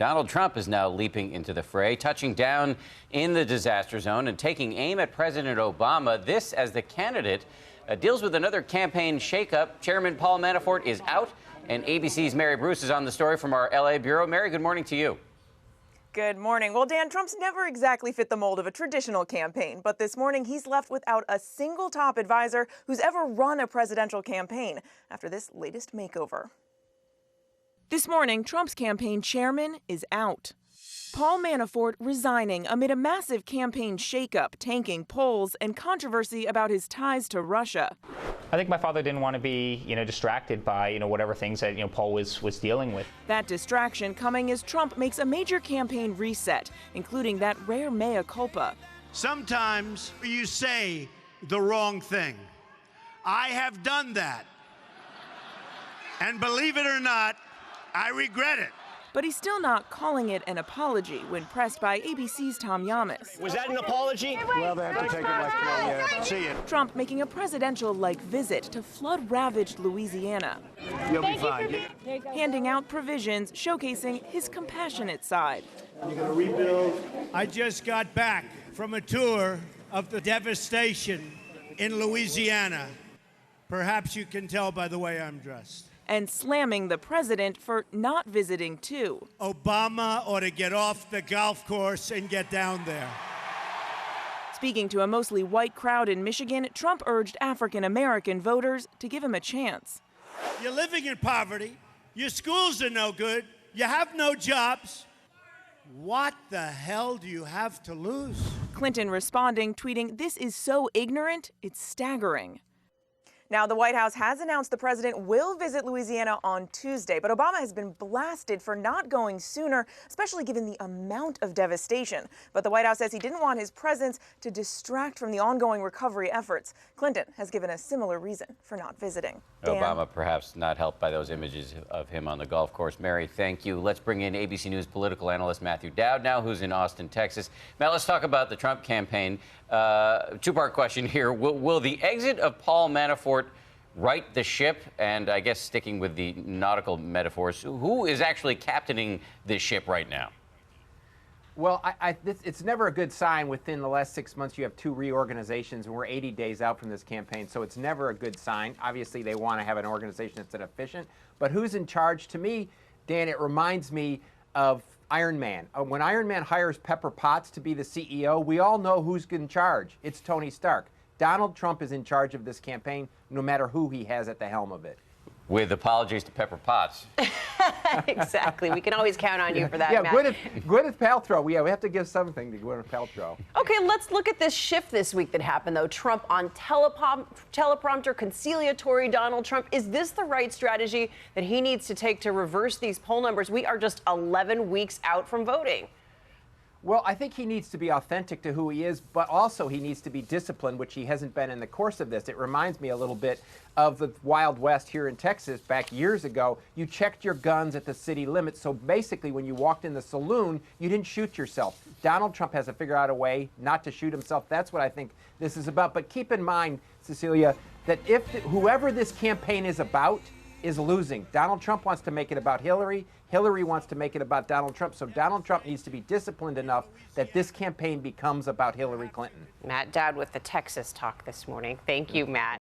Donald Trump is now leaping into the fray, touching down in the disaster zone and taking aim at President Obama. This as the candidate deals with another campaign shakeup. Chairman Paul Manafort is out, and ABC's Mary Bruce is on the story from our LA bureau. Mary, good morning to you. Good morning. Well, Dan, Trump's never exactly fit the mold of a traditional campaign, but this morning he's left without a single top advisor who's ever run a presidential campaign after this latest makeover. This morning, Trump's campaign chairman is out. Paul Manafort resigning amid a massive campaign shakeup, tanking polls, and controversy about his ties to Russia. I think my father didn't want to be, distracted by, whatever things that, Paul was dealing with. That distraction coming as Trump makes a major campaign reset, including that rare mea culpa. Sometimes you say the wrong thing. I have done that. And believe it or not, I regret it. But he's still not calling it an apology when pressed by ABC's Tom Yamas. Was that an apology? Well, they have to take it like that. See it. Trump making a presidential-like visit to flood-ravaged Louisiana. You'll be fine. Handing out provisions showcasing his compassionate side. You're going to rebuild. I just got back from a tour of the devastation in Louisiana. Perhaps you can tell by the way I'm dressed. And slamming the president for not visiting, too. Obama ought to get off the golf course and get down there. Speaking to a mostly white crowd in Michigan, Trump urged African-American voters to give him a chance. You're living in poverty. Your schools are no good. You have no jobs. What the hell do you have to lose? Clinton responding, tweeting, "This is so ignorant, it's staggering." Now, the White House has announced the president will visit Louisiana on Tuesday, but Obama has been blasted for not going sooner, especially given the amount of devastation. But the White House says he didn't want his presence to distract from the ongoing recovery efforts. Clinton has given a similar reason for not visiting. Dan? Obama perhaps not helped by those images of him on the golf course. Mary, thank you. Let's bring in ABC News political analyst Matthew Dowd now, who's in Austin, Texas. Matt, let's talk about the Trump campaign. Two-part question here. Will the exit of Paul Manafort right the ship? And I guess sticking with the nautical metaphors, who is actually captaining this ship right now? Well, it's never a good sign within the last 6 months you have two reorganizations, and we're 80 days out from this campaign, so it's never a good sign. Obviously, they want to have an organization that's efficient. But who's in charge? To me, Dan, it reminds me of Iron Man. When Iron Man hires Pepper Potts to be the CEO, we all know who's in charge. It's Tony Stark. Donald Trump is in charge of this campaign, no matter who he has at the helm of it. With apologies to Pepper Potts. Exactly. We can always count on you for that, Yeah, Matt. Gwyneth Paltrow. Yeah, we have to give something to Gwyneth Paltrow. Okay, let's look at this shift this week that happened, though. Trump on teleprompter, conciliatory Donald Trump. Is this the right strategy that he needs to take to reverse these poll numbers? We are just 11 weeks out from voting. Well, I think he needs to be authentic to who he is, but also he needs to be disciplined, which he hasn't been in the course of this. It reminds me a little bit of the Wild West here in Texas back years ago. You checked your guns at the city limits, so basically when you walked in the saloon, you didn't shoot yourself. Donald Trump has to figure out a way not to shoot himself. That's what I think this is about. But keep in mind, Cecilia, that if whoever this campaign is about is losing. Donald Trump wants to make it about Hillary. Hillary wants to make it about Donald Trump. So Donald Trump needs to be disciplined enough that this campaign becomes about Hillary Clinton. Matt Dowd with the Texas Talk this morning. Thank you, Matt.